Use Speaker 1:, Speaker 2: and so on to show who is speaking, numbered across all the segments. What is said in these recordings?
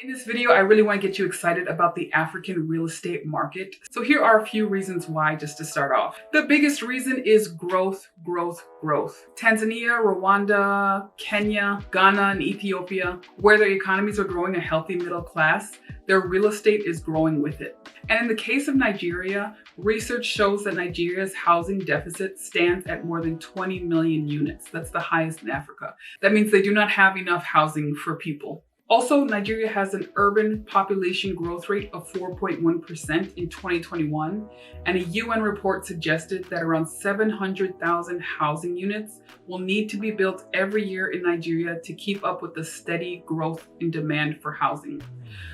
Speaker 1: In this video, I really want to get you excited about the African real estate market. So here are a few reasons why, just to start off. The biggest reason is growth, growth, growth. Tanzania, Rwanda, Kenya, Ghana, and Ethiopia, where their economies are growing a healthy middle class, their real estate is growing with it. And in the case of Nigeria, research shows that Nigeria's housing deficit stands at more than 20 million units. That's the highest in Africa. That means they do not have enough housing for people. Also, Nigeria has an urban population growth rate of 4.1% in 2021, and a UN report suggested that around 700,000 housing units will need to be built every year in Nigeria to keep up with the steady growth in demand for housing.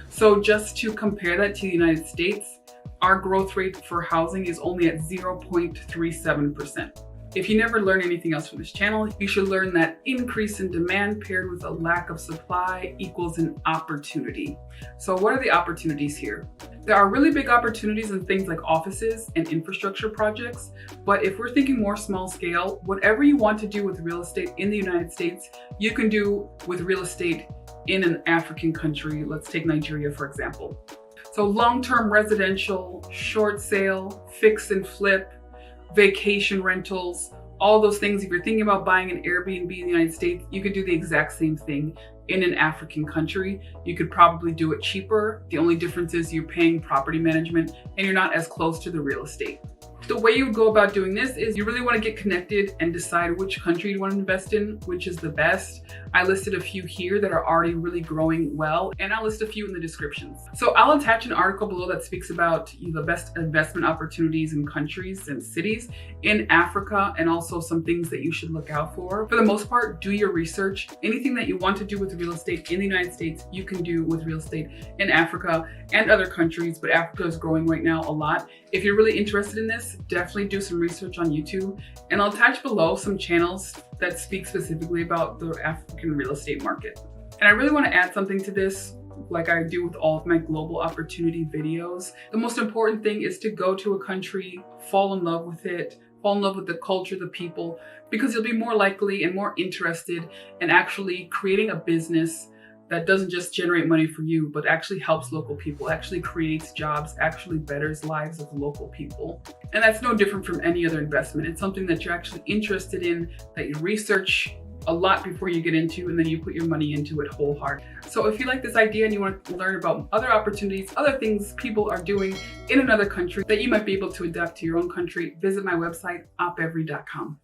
Speaker 1: So just to compare that to the United States, our growth rate for housing is only at 0.37%. If you never learn anything else from this channel, you should learn that increase in demand paired with a lack of supply equals an opportunity. So what are the opportunities here? There are really big opportunities in things like offices and infrastructure projects, but if we're thinking more small scale, whatever you want to do with real estate in the United States, you can do with real estate in an African country. Let's take Nigeria, for example. So long-term residential, short sale, fix and flip, vacation rentals, all those things. If you're thinking about buying an Airbnb in the United States, you could do the exact same thing in an African country. You could probably do it cheaper. The only difference is you're paying property management and you're not as close to the real estate. The way you would go about doing this is you really want to get connected and decide which country you want to invest in, which is the best. I listed a few here that are already really growing well, and I'll list a few in the descriptions. So I'll attach an article below that speaks about the best investment opportunities in countries and cities in Africa, and also some things that you should look out for. For the most part, do your research. Anything that you want to do with real estate in the United States, you can do with real estate in Africa and other countries, but Africa is growing right now a lot. If you're really interested in this, definitely do some research on YouTube, and I'll attach below some channels that speak specifically about the African real estate market. And I really want to add something to this, like I do with all of my global opportunity videos. The most important thing is to go to a country, fall in love with it, fall in love with the culture, the people, because you'll be more likely and more interested in actually creating a business that doesn't just generate money for you, but actually helps local people, actually creates jobs, actually betters lives of local people. And that's no different from any other investment. It's something that you're actually interested in, that you research a lot before you get into, and then you put your money into it wholeheartedly. So if you like this idea and you want to learn about other opportunities, other things people are doing in another country that you might be able to adapt to your own country, visit my website, opevery.com.